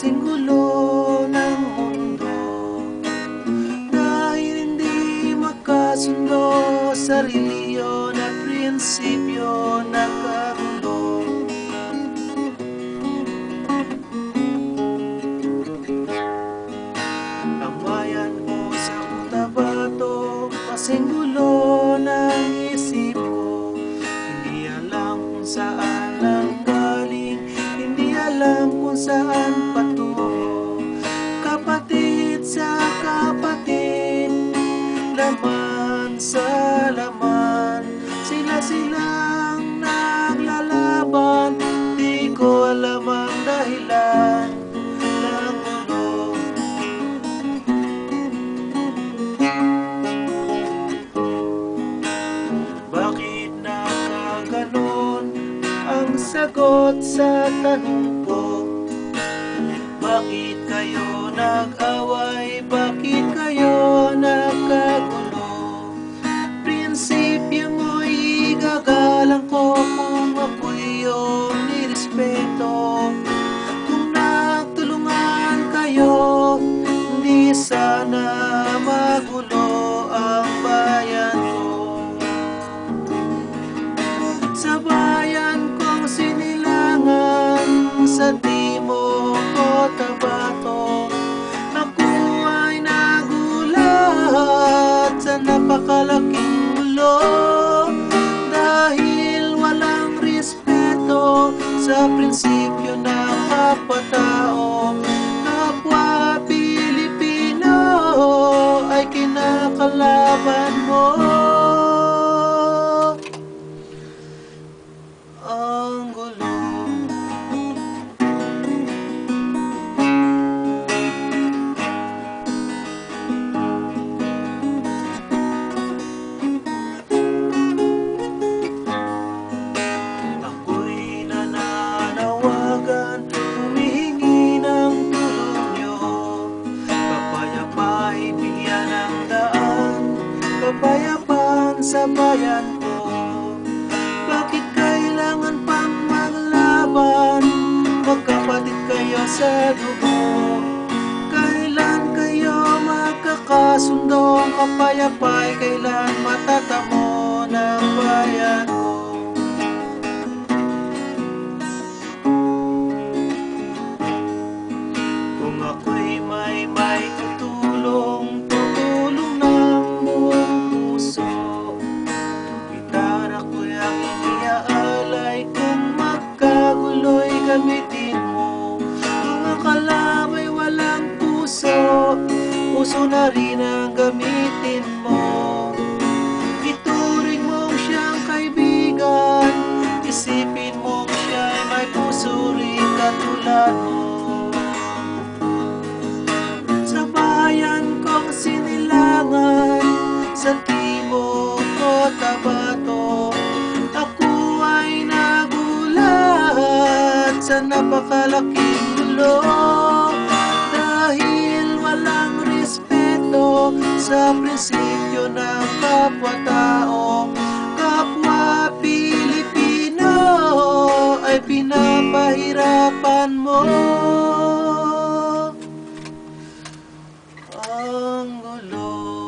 kasing gulo ng mundo. Dahil hindi magkasundo sa reliyon at prinsipyo, nagkagulo. Ang bayan ko sa Cotabato, kasing gulo ng isip ko. Hindi alam kung saan lang galing, hindi alam kung saan patungo. Kapatid sa kapatid, laman sa laman, sila-silang naglalaban. Di ko alam ang dahilan ng gulo. Bakit nakaganon ang sagot sa tanong ko? Bakit kayo nag-away? Bakit kayo nagkagulo? Prinsipyo mo'y igagalang ko kung ako'y iyong nirespeto. Kung nagtulungan kayo, hindi sana magulo ang bayan ko. Sa bayan kong sinilangan sa Timog Cotabato, ako ay nagulat sa napakalaking gulo. Dahil walang respeto sa prinsipyo ng kapwa-tao, kapwa Pilipino ay kinakalaban mo. Ang gulo. Ako'y nananawagan, humihingi ng tulong nyo. Kapayapa'y bigyan ng daan, kapayapaan sa bayan ko. Bakit kailangan pang maglaban? Magkapatid kayo sa dugo. Kailan kayo magkakasundo? Kapayapa'y kailan matatamo ng bayan ko? Kung ako'y may tutulong, tutulong ng buong puso. Gitara ko'y ang iniaalay, kung magkagulo'y gamitin mo. Kung ang kalamay walang puso, puso na rin ang gamitin mo. Ituring mong siyang kaibigan, isipin mong siya'y may puso rin katulad mo. Sa bayan kong sinilangan sa Timog Cotabato, ako ay nagulat sa napakalaking gulo. Dahil walang respeto sa prinsipyo ng kapwa-tao, kapwa Pilipino ay pinapahirapan mo. Ang gulo.